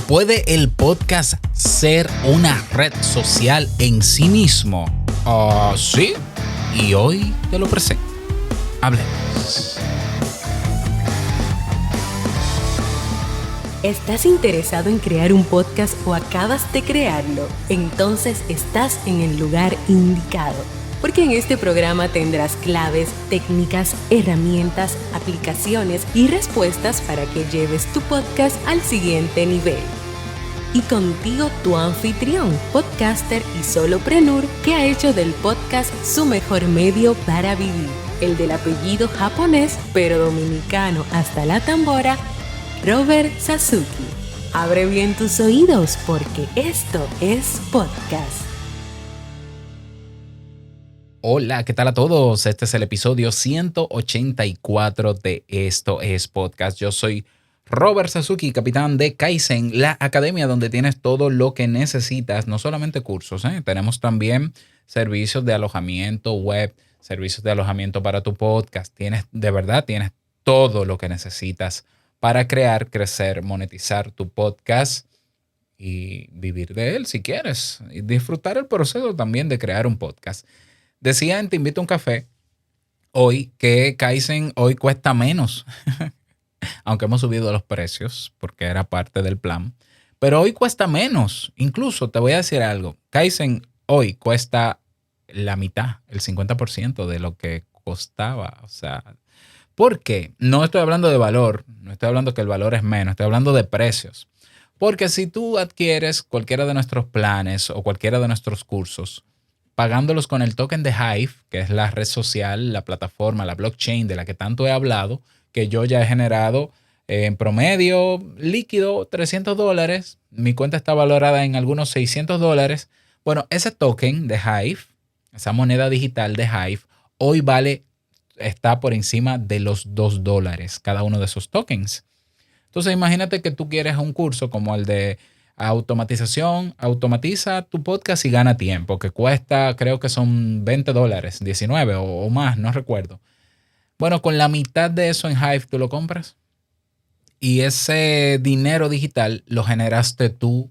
¿Puede el podcast ser una red social en sí mismo? Sí, y hoy te lo presento. Hablemos. ¿Estás interesado en crear un podcast o acabas de crearlo? Entonces estás en el lugar indicado, porque en este programa tendrás claves, técnicas, herramientas, aplicaciones y respuestas para que lleves tu podcast al siguiente nivel. Y contigo tu anfitrión, podcaster y solopreneur que ha hecho del podcast su mejor medio para vivir, el del apellido japonés pero dominicano hasta la tambora, Robert Sasuki. Abre bien tus oídos porque esto es podcast. Hola, ¿qué tal a todos? Este es el episodio 184 de Esto es Podcast. Yo soy Robert Sasuki, capitán de Kaizen, la academia donde tienes todo lo que necesitas, no solamente cursos, tenemos también servicios de alojamiento web, servicios de alojamiento para tu podcast. Tienes todo lo que necesitas para crear, crecer, monetizar tu podcast y vivir de él si quieres. Y disfrutar el proceso también de crear un podcast. Decía en Te Invito a un Café hoy que Kaizen hoy cuesta menos, aunque hemos subido los precios porque era parte del plan. Pero hoy cuesta menos. Incluso te voy a decir algo. Kaizen hoy cuesta la mitad, el 50% de lo que costaba. O sea, ¿por qué? No estoy hablando de valor, no estoy hablando que el valor es menos, estoy hablando de precios. Porque si tú adquieres cualquiera de nuestros planes o cualquiera de nuestros cursos, pagándolos con el token de Hive, que es la red social, la plataforma, la blockchain de la que tanto he hablado, que yo ya he generado en promedio líquido $300. Mi cuenta está valorada en algunos $600. Bueno, ese token de Hive, esa moneda digital de Hive, hoy está por encima de los $2 cada uno de esos tokens. Entonces imagínate que tú quieres un curso como el de automatización, automatiza tu podcast y gana tiempo, que cuesta, creo que son $20, 19 o más, no recuerdo. Bueno, con la mitad de eso en Hive tú lo compras y ese dinero digital lo generaste tú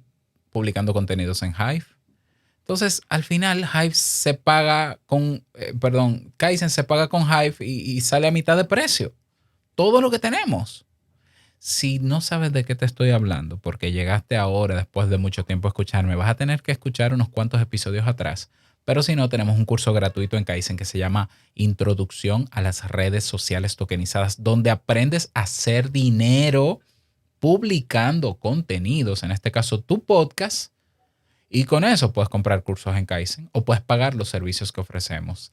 publicando contenidos en Hive. Entonces, al final, Kaizen se paga con Hive y sale a mitad de precio. Todo lo que tenemos. Si no sabes de qué te estoy hablando, porque llegaste ahora, después de mucho tiempo a escucharme, vas a tener que escuchar unos cuantos episodios atrás. Pero si no, tenemos un curso gratuito en Kaizen que se llama Introducción a las redes sociales tokenizadas, donde aprendes a hacer dinero publicando contenidos, en este caso tu podcast, y con eso puedes comprar cursos en Kaizen o puedes pagar los servicios que ofrecemos.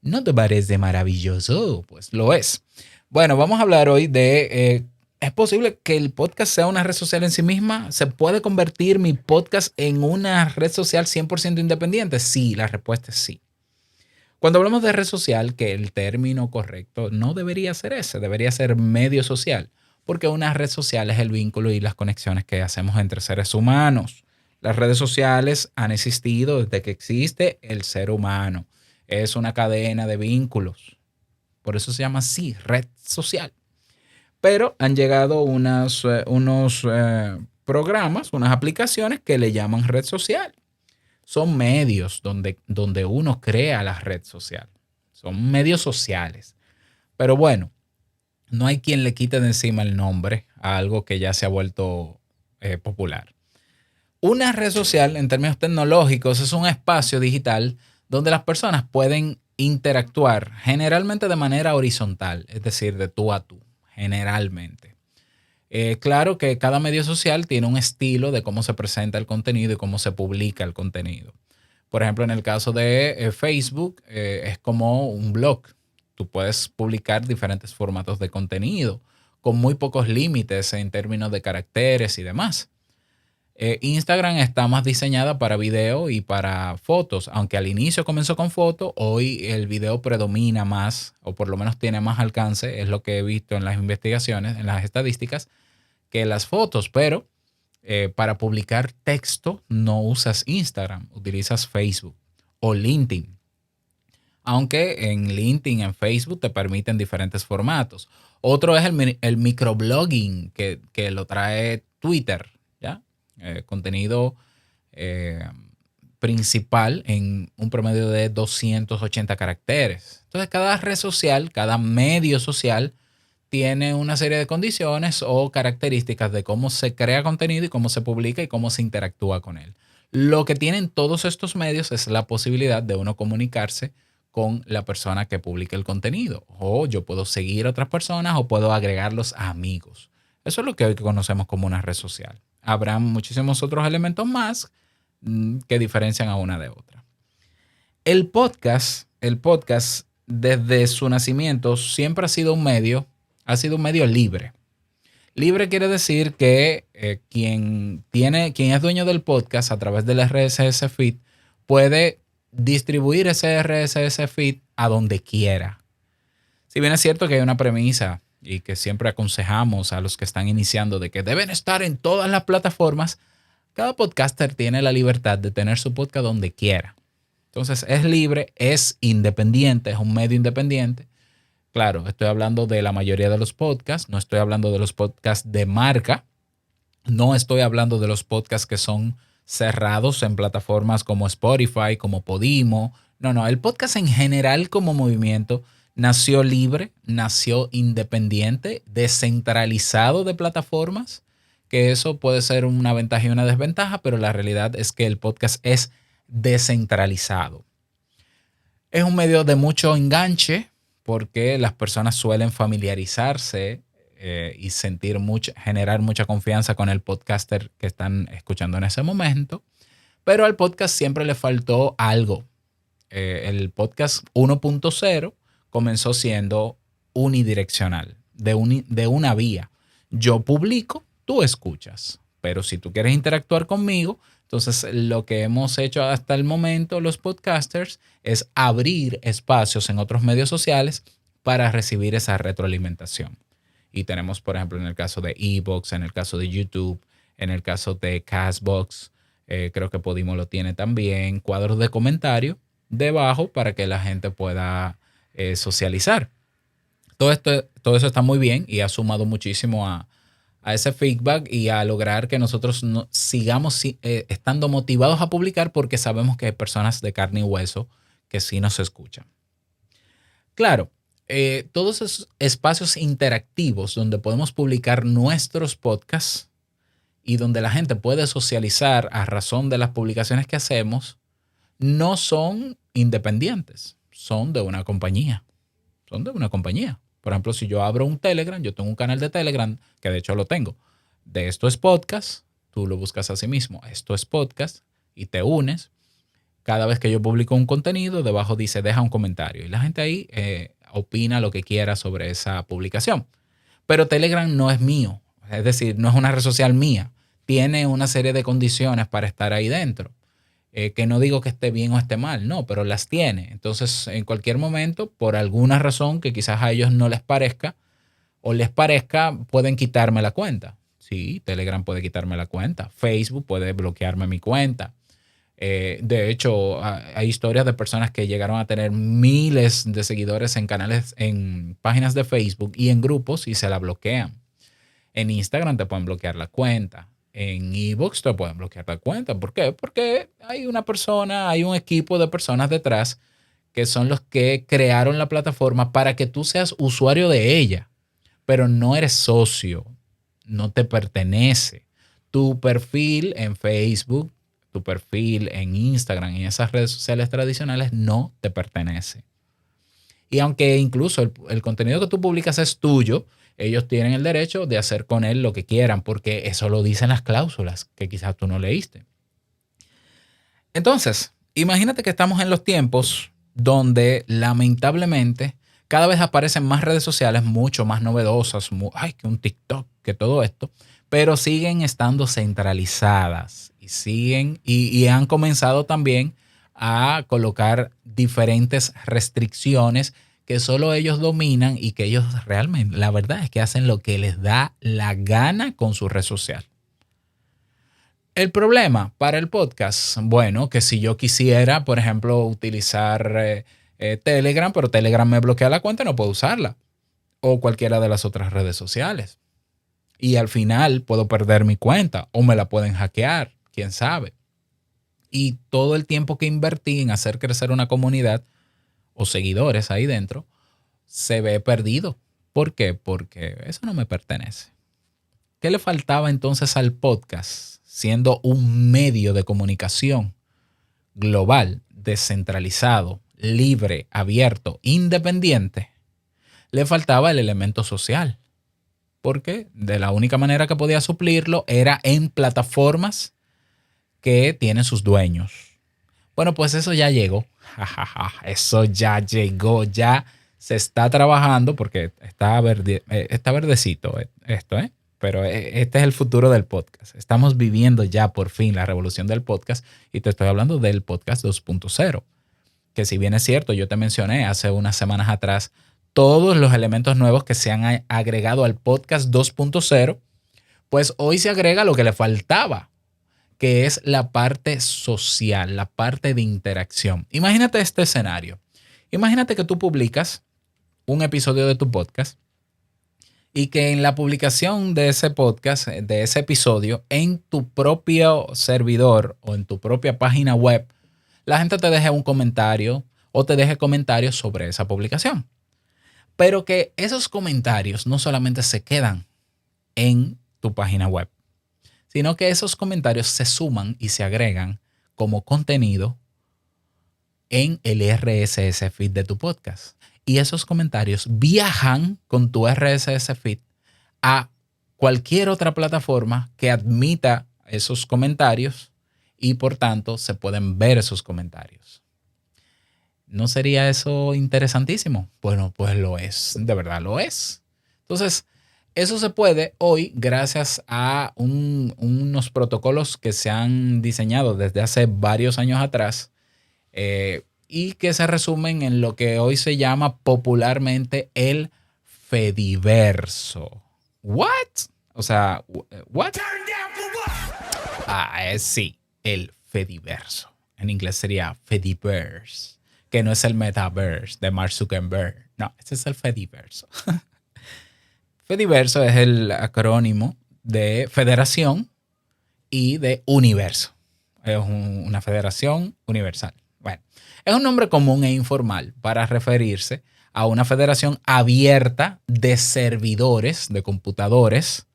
¿No te parece maravilloso? Pues lo es. Bueno, vamos a hablar hoy de ¿es posible que el podcast sea una red social en sí misma? ¿Se puede convertir mi podcast en una red social 100% independiente? Sí, la respuesta es sí. Cuando hablamos de red social, que el término correcto no debería ser ese, debería ser medio social, porque una red social es el vínculo y las conexiones que hacemos entre seres humanos. Las redes sociales han existido desde que existe el ser humano. Es una cadena de vínculos. Por eso se llama así, red social. Pero han llegado unos programas, unas aplicaciones que le llaman red social. Son medios donde uno crea la red social. Son medios sociales. Pero bueno, no hay quien le quite de encima el nombre a algo que ya se ha vuelto popular. Una red social, en términos tecnológicos, es un espacio digital donde las personas pueden interactuar generalmente de manera horizontal, es decir, de tú a tú. Generalmente. Claro que cada medio social tiene un estilo de cómo se presenta el contenido y cómo se publica el contenido. Por ejemplo, en el caso de Facebook, es como un blog. Tú puedes publicar diferentes formatos de contenido con muy pocos límites en términos de caracteres y demás. Instagram está más diseñada para video y para fotos, aunque al inicio comenzó con fotos, hoy el video predomina más, o por lo menos tiene más alcance, es lo que he visto en las investigaciones, en las estadísticas, que las fotos, pero para publicar texto no usas Instagram, utilizas Facebook o LinkedIn. Aunque en LinkedIn, en Facebook te permiten diferentes formatos. Otro es el microblogging que lo trae Twitter, ¿ya? Contenido principal en un promedio de 280 caracteres. Entonces, cada red social, cada medio social tiene una serie de condiciones o características de cómo se crea contenido y cómo se publica y cómo se interactúa con él. Lo que tienen todos estos medios es la posibilidad de uno comunicarse con la persona que publica el contenido. O yo puedo seguir a otras personas o puedo agregarlos a amigos. Eso es lo que hoy conocemos como una red social. Habrá muchísimos otros elementos más que diferencian a una de otra. El podcast desde su nacimiento siempre ha sido un medio libre. Libre quiere decir que quien es dueño del podcast a través del RSS feed puede distribuir ese RSS feed a donde quiera. Si bien es cierto que hay una premisa y que siempre aconsejamos a los que están iniciando de que deben estar en todas las plataformas, cada podcaster tiene la libertad de tener su podcast donde quiera. Entonces es libre, es independiente, es un medio independiente. Claro, estoy hablando de la mayoría de los podcasts, no estoy hablando de los podcasts de marca, no estoy hablando de los podcasts que son cerrados en plataformas como Spotify, como Podimo. No, el podcast en general como movimiento nació libre, nació independiente, descentralizado de plataformas, que eso puede ser una ventaja y una desventaja, pero la realidad es que el podcast es descentralizado. Es un medio de mucho enganche porque las personas suelen familiarizarse y generar mucha confianza con el podcaster que están escuchando en ese momento. Pero al podcast siempre le faltó algo. El podcast 1.0 comenzó siendo unidireccional, de una vía. Yo publico, tú escuchas. Pero si tú quieres interactuar conmigo, entonces lo que hemos hecho hasta el momento los podcasters es abrir espacios en otros medios sociales para recibir esa retroalimentación. Y tenemos, por ejemplo, en el caso de eBooks, en el caso de YouTube, en el caso de Castbox, creo que Podimo lo tiene también, cuadros de comentario debajo para que la gente pueda socializar. Todo eso está muy bien y ha sumado muchísimo a ese feedback y a lograr que nosotros sigamos estando motivados a publicar porque sabemos que hay personas de carne y hueso que sí nos escuchan. Claro, todos esos espacios interactivos donde podemos publicar nuestros podcasts y donde la gente puede socializar a razón de las publicaciones que hacemos, no son independientes, son de una compañía. Por ejemplo, si yo abro un Telegram, yo tengo un canal de Telegram, que de hecho lo tengo, de Esto es Podcast, tú lo buscas así mismo, Esto es Podcast, y te unes. Cada vez que yo publico un contenido, debajo dice, deja un comentario. Y la gente ahí opina lo que quiera sobre esa publicación. Pero Telegram no es mío, es decir, no es una red social mía. Tiene una serie de condiciones para estar ahí dentro. Que no digo que esté bien o esté mal, no, pero las tiene. Entonces, en cualquier momento, por alguna razón que quizás a ellos no les parezca o les parezca, pueden quitarme la cuenta. Sí, Telegram puede quitarme la cuenta. Facebook puede bloquearme mi cuenta. De hecho, hay historias de personas que llegaron a tener miles de seguidores en canales, en páginas de Facebook y en grupos y se la bloquean. En Instagram te pueden bloquear la cuenta. En eBooks te pueden bloquear la cuenta. ¿Por qué? Porque hay un equipo de personas detrás que son los que crearon la plataforma para que tú seas usuario de ella, pero no eres socio, no te pertenece. Tu perfil en Facebook, tu perfil en Instagram y esas redes sociales tradicionales no te pertenece. Y aunque incluso el contenido que tú publicas es tuyo, ellos tienen el derecho de hacer con él lo que quieran, porque eso lo dicen las cláusulas que quizás tú no leíste. Entonces, imagínate que estamos en los tiempos donde lamentablemente cada vez aparecen más redes sociales mucho más novedosas, que un TikTok, que todo esto, pero siguen estando centralizadas y han comenzado también a colocar diferentes restricciones que solo ellos dominan y que ellos realmente, la verdad es que hacen lo que les da la gana con su red social. El problema para el podcast, bueno, que si yo quisiera, por ejemplo, utilizar Telegram, pero Telegram me bloquea la cuenta, no puedo usarla. O cualquiera de las otras redes sociales. Y al final puedo perder mi cuenta o me la pueden hackear, quién sabe. Y todo el tiempo que invertí en hacer crecer una comunidad o seguidores ahí dentro se ve perdido. ¿Por qué? Porque eso no me pertenece. ¿Qué le faltaba entonces al podcast, siendo un medio de comunicación global, descentralizado, libre, abierto, independiente? Le faltaba el elemento social, porque de la única manera que podía suplirlo era en plataformas que tienen sus dueños. Bueno, pues eso ya llegó. Eso ya llegó, ya se está trabajando porque está verdecito esto, ¿eh? Pero este es el futuro del podcast. Estamos viviendo ya por fin la revolución del podcast y te estoy hablando del podcast 2.0, que si bien es cierto, yo te mencioné hace unas semanas atrás todos los elementos nuevos que se han agregado al podcast 2.0, pues hoy se agrega lo que le faltaba, que es la parte social, la parte de interacción. Imagínate este escenario. Imagínate que tú publicas un episodio de tu podcast y que en la publicación de ese podcast, de ese episodio, en tu propio servidor o en tu propia página web, la gente te deje un comentario o te deje comentarios sobre esa publicación. Pero que esos comentarios no solamente se quedan en tu página web, sino que esos comentarios se suman y se agregan como contenido en el RSS feed de tu podcast. Y esos comentarios viajan con tu RSS feed a cualquier otra plataforma que admita esos comentarios y por tanto se pueden ver esos comentarios. ¿No sería eso interesantísimo? Bueno, pues lo es, de verdad lo es. Entonces, eso se puede hoy gracias a unos protocolos que se han diseñado desde hace varios años atrás y que se resumen en lo que hoy se llama popularmente el Fediverso. ¿What? O sea, ¿what? Sí, el Fediverso. En inglés sería Fediverse, que no es el Metaverse de Mark Zuckerberg. No, este es el Fediverso. Fediverso es el acrónimo de federación y de universo. Es una federación universal. Bueno, es un nombre común e informal para referirse a una federación abierta de servidores de computadores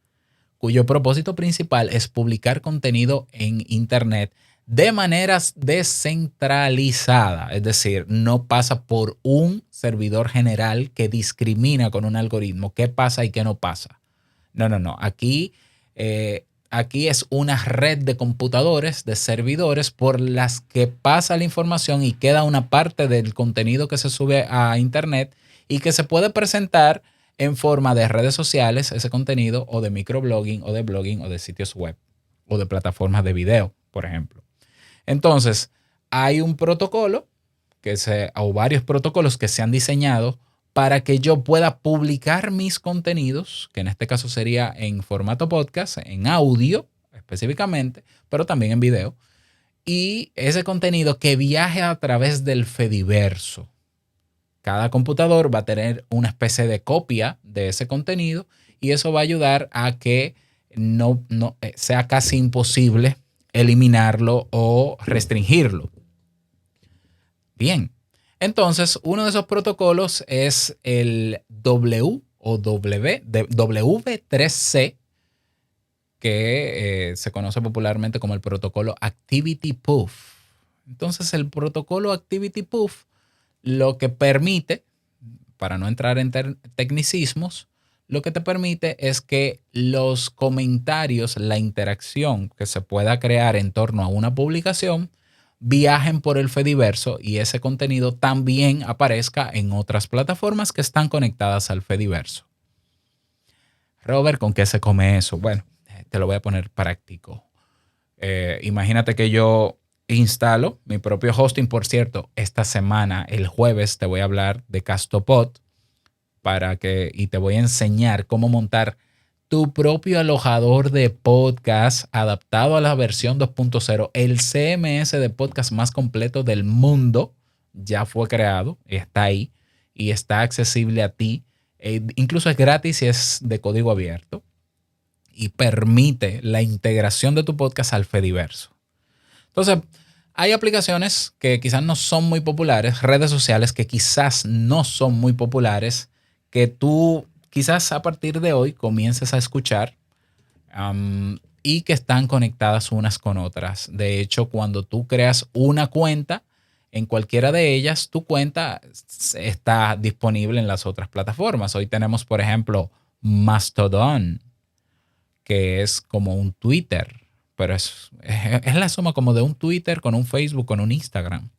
cuyo propósito principal es publicar contenido en Internet de manera descentralizada, es decir, no pasa por un servidor general que discrimina con un algoritmo qué pasa y qué no pasa. No. Aquí es una red de computadores, de servidores por las que pasa la información y queda una parte del contenido que se sube a Internet y que se puede presentar en forma de redes sociales, ese contenido, o de microblogging, o de blogging, o de sitios web, o de plataformas de video, por ejemplo. Entonces, hay un protocolo o varios protocolos que se han diseñado para que yo pueda publicar mis contenidos, que en este caso sería en formato podcast, en audio específicamente, pero también en video, y ese contenido que viaje a través del Fediverso. Cada computador va a tener una especie de copia de ese contenido y eso va a ayudar a que no sea casi imposible eliminarlo o restringirlo. Bien, entonces uno de esos protocolos es el W3C, que se conoce popularmente como el protocolo ActivityPub. Entonces el protocolo ActivityPub lo que permite, para no entrar en tecnicismos, lo que te permite es que los comentarios, la interacción que se pueda crear en torno a una publicación, viajen por el Fediverso y ese contenido también aparezca en otras plataformas que están conectadas al Fediverso. Robert, ¿con qué se come eso? Bueno, te lo voy a poner práctico. Imagínate que yo instalo mi propio hosting. Por cierto, esta semana, el jueves, te voy a hablar de Castopod y te voy a enseñar cómo montar tu propio alojador de podcast adaptado a la versión 2.0. El CMS de podcast más completo del mundo ya fue creado, está ahí y está accesible a ti. Incluso es gratis y es de código abierto. y permite la integración de tu podcast al Fediverso. Entonces, hay aplicaciones que quizás no son muy populares, redes sociales que quizás no son muy populares, que tú quizás a partir de hoy comiences a escuchar y que están conectadas unas con otras. De hecho, cuando tú creas una cuenta en cualquiera de ellas, tu cuenta está disponible en las otras plataformas. Hoy tenemos, por ejemplo, Mastodon, que es como un Twitter, pero es la suma como de un Twitter con un Facebook, con un Instagram.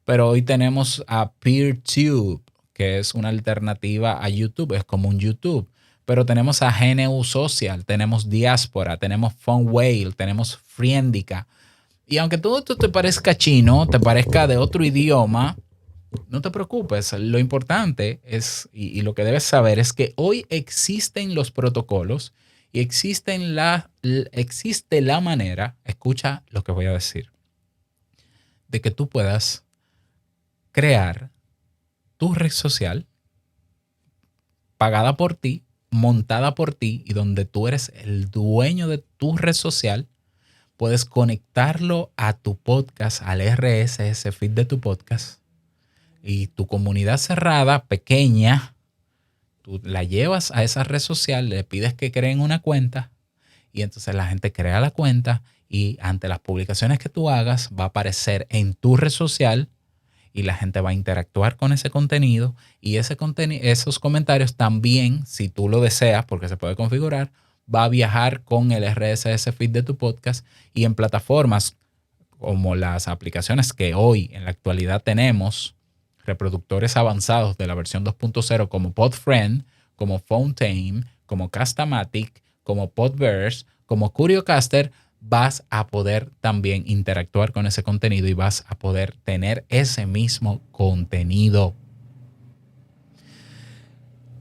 Pero hoy tenemos a PeerTube, que es una alternativa a YouTube, es como un YouTube. Pero tenemos a GNU Social, tenemos Diaspora, tenemos Funwhale, tenemos Friendica. Y aunque todo esto te parezca chino, te parezca de otro idioma, no te preocupes. Lo importante es, y lo que debes saber es que hoy existen los protocolos y existe la manera, escucha lo que voy a decir, de que tú puedas crear tu red social pagada por ti, montada por ti y donde tú eres el dueño de tu red social. Puedes conectarlo a tu podcast, al RSS feed de tu podcast, y tu comunidad cerrada, pequeña, tú la llevas a esa red social, le pides que creen una cuenta y entonces la gente crea la cuenta y ante las publicaciones que tú hagas va a aparecer en tu red social y la gente va a interactuar con ese contenido y esos comentarios también, si tú lo deseas, porque se puede configurar, va a viajar con el RSS feed de tu podcast y en plataformas como las aplicaciones que hoy en la actualidad tenemos, reproductores avanzados de la versión 2.0 como Podfriend, como Fountain, como Castamatic, como Podverse, como Curiocaster, vas a poder también interactuar con ese contenido y vas a poder tener ese mismo contenido.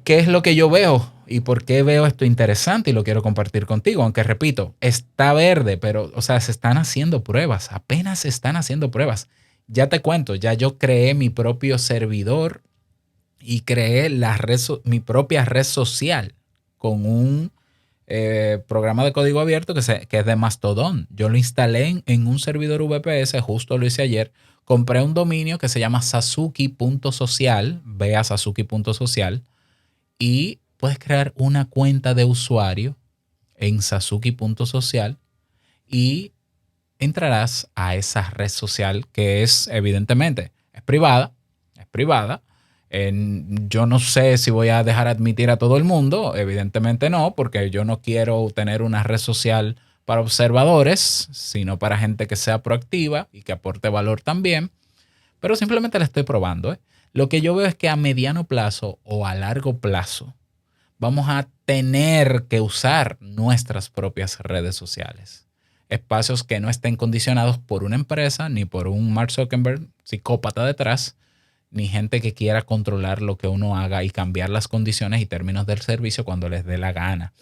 ¿Qué es lo que yo veo? ¿Y por qué veo esto interesante y lo quiero compartir contigo? Aunque repito, está verde, pero se están haciendo pruebas, apenas se están haciendo pruebas. Ya te cuento, ya yo creé mi propio servidor y creé mi propia red social con un programa de código abierto que es de Mastodon. Yo lo instalé en un servidor VPS, justo lo hice ayer. Compré un dominio que se llama sasuki.social, ve a sasuki.social y puedes crear una cuenta de usuario en sasuki.social y entrarás a esa red social que es evidentemente es privada. Yo no sé si voy a dejar admitir a todo el mundo, evidentemente no, porque yo no quiero tener una red social para observadores, sino para gente que sea proactiva y que aporte valor también, pero simplemente la estoy probando. Lo que yo veo es que a mediano plazo o a largo plazo vamos a tener que usar nuestras propias redes sociales. Espacios que no estén condicionados por una empresa ni por un Mark Zuckerberg psicópata detrás, ni gente que quiera controlar lo que uno haga y cambiar las condiciones y términos del servicio cuando les dé la gana.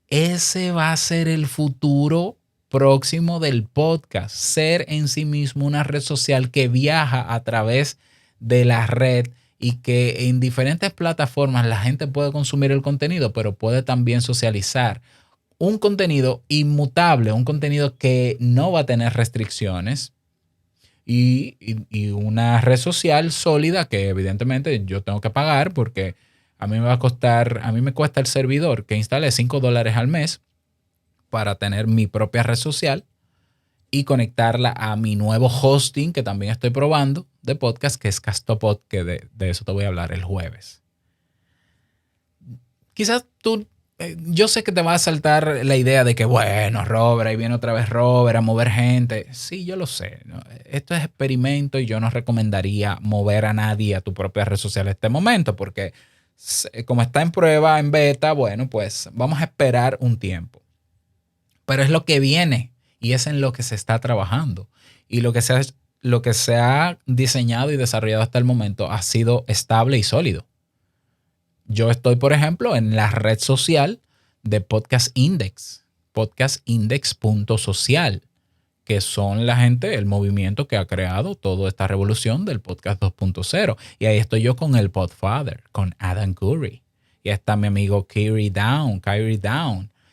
Ese va a ser el futuro próximo del podcast. Ser en sí mismo una red social que viaja a través de la red y que en diferentes plataformas la gente puede consumir el contenido, pero puede también socializar. Un contenido inmutable, un contenido que no va a tener restricciones y una red social sólida que evidentemente yo tengo que pagar porque a mí me cuesta el servidor que instalé $5 al mes para tener mi propia red social y conectarla a mi nuevo hosting que también estoy probando de podcast, que es Castopod, que de eso te voy a hablar el jueves. Quizás yo sé que te va a saltar la idea de que, bueno, Robert, ahí viene otra vez Robert a mover gente. Sí, yo lo sé, ¿no? Esto es experimento y yo no recomendaría mover a nadie a tu propia red social en este momento porque como está en prueba, en beta, bueno, pues vamos a esperar un tiempo. Pero es lo que viene y es en lo que se está trabajando. Y lo que se ha diseñado y desarrollado hasta el momento ha sido estable y sólido. Yo estoy, por ejemplo, en la red social de Podcast Index, podcastindex.social, que son la gente, el movimiento que ha creado toda esta revolución del podcast 2.0. Y ahí estoy yo con el Podfather, con Adam Curry. Y está mi amigo Kyrie Down.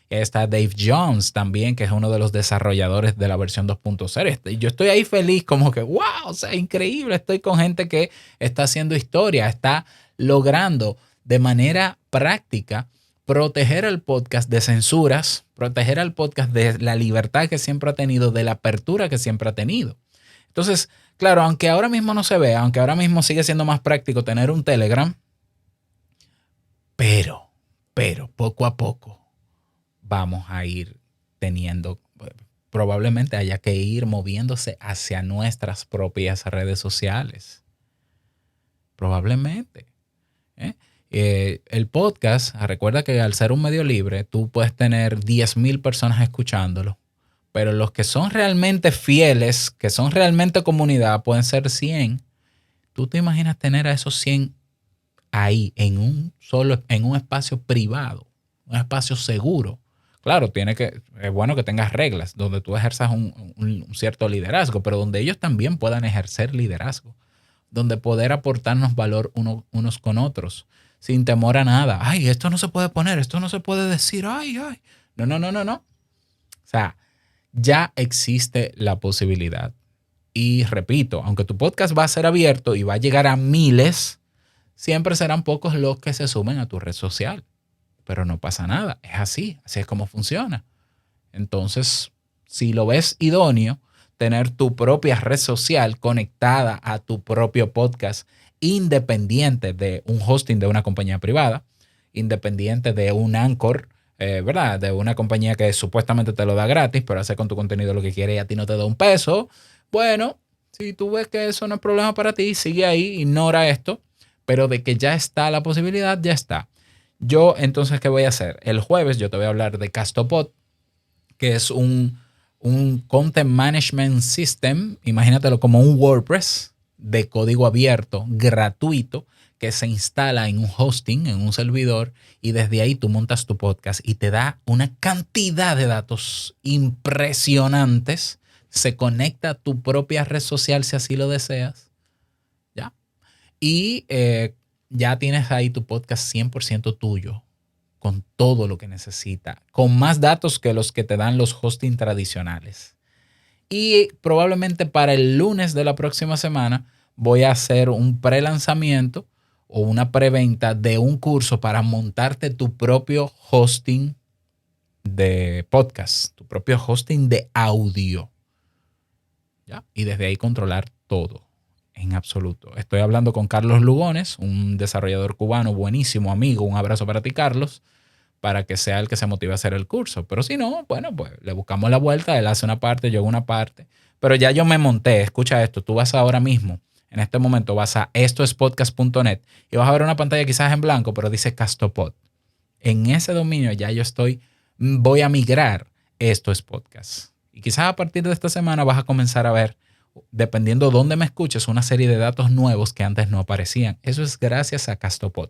Está Dave Jones también, que es uno de los desarrolladores de la versión 2.0. Y yo estoy ahí feliz, como que, wow, o sea, increíble. Estoy con gente que está haciendo historia, está logrando de manera práctica proteger al podcast de censuras, proteger al podcast de la libertad que siempre ha tenido, de la apertura que siempre ha tenido. Entonces, claro, aunque ahora mismo no se vea, aunque ahora mismo sigue siendo más práctico tener un Telegram, pero poco a poco vamos a ir teniendo, probablemente haya que ir moviéndose hacia nuestras propias redes sociales. Probablemente. El podcast, recuerda que al ser un medio libre, tú puedes tener 10,000 personas escuchándolo, pero los que son realmente fieles, que son realmente comunidad, pueden ser 100. ¿Tú te imaginas tener a esos 100 ahí en un espacio privado, un espacio seguro? Claro, es bueno que tengas reglas donde tú ejerzas un cierto liderazgo, pero donde ellos también puedan ejercer liderazgo, donde poder aportarnos valor unos con otros, sin temor a nada. Ay, esto no se puede poner, esto no se puede decir, ay. No. O sea, ya existe la posibilidad. Y repito, aunque tu podcast va a ser abierto y va a llegar a miles, siempre serán pocos los que se sumen a tu red social. Pero no pasa nada, es así es como funciona. Entonces, si lo ves idóneo, tener tu propia red social conectada a tu propio podcast, independiente de un hosting de una compañía privada, independiente de un Anchor, ¿verdad? De una compañía que supuestamente te lo da gratis, pero hace con tu contenido lo que quiere y a ti no te da un peso. Bueno, si tú ves que eso no es problema para ti, sigue ahí, ignora esto, pero de que ya está la posibilidad, ya está. Yo, entonces, ¿qué voy a hacer? El jueves yo te voy a hablar de Castopod, que es un Content Management System, imagínatelo como un WordPress de código abierto, gratuito, que se instala en un hosting, en un servidor, y desde ahí tú montas tu podcast y te da una cantidad de datos impresionantes. Se conecta a tu propia red social si así lo deseas, ¿ya? Y ya tienes ahí tu podcast 100% tuyo, con todo lo que necesita, con más datos que los que te dan los hosting tradicionales. Y probablemente para el lunes de la próxima semana voy a hacer un pre-lanzamiento o una preventa de un curso para montarte tu propio hosting de podcast, tu propio hosting de audio, ¿ya? Y desde ahí controlar todo. En absoluto. Estoy hablando con Carlos Lugones, un desarrollador cubano buenísimo, amigo. Un abrazo para ti, Carlos, para que sea el que se motive a hacer el curso. Pero si no, bueno, pues le buscamos la vuelta. Él hace una parte, yo hago una parte. Pero ya yo me monté. Escucha esto. Tú vas ahora mismo, en este momento, vas a estoespodcast.net y vas a ver una pantalla quizás en blanco, pero dice Castopod. En ese dominio ya voy a migrar Esto es Podcast. Y quizás a partir de esta semana vas a comenzar a ver, dependiendo dónde me escuches, una serie de datos nuevos que antes no aparecían. Eso es gracias a Castopod.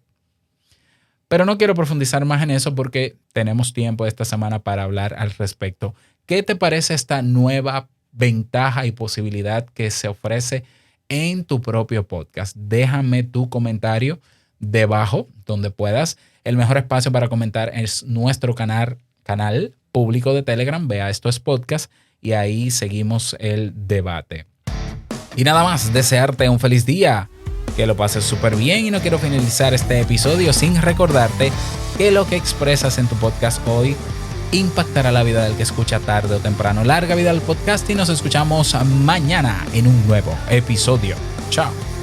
Pero no quiero profundizar más en eso porque tenemos tiempo esta semana para hablar al respecto. ¿Qué te parece esta nueva ventaja y posibilidad que se ofrece en tu propio podcast? Déjame tu comentario debajo donde puedas. El mejor espacio para comentar es nuestro canal público de Telegram. Vea, Esto es Podcast, y ahí seguimos el debate. Y nada más, desearte un feliz día, que lo pases súper bien, y no quiero finalizar este episodio sin recordarte que lo que expresas en tu podcast hoy impactará la vida del que escucha tarde o temprano. Larga vida al podcast y nos escuchamos mañana en un nuevo episodio. Chao.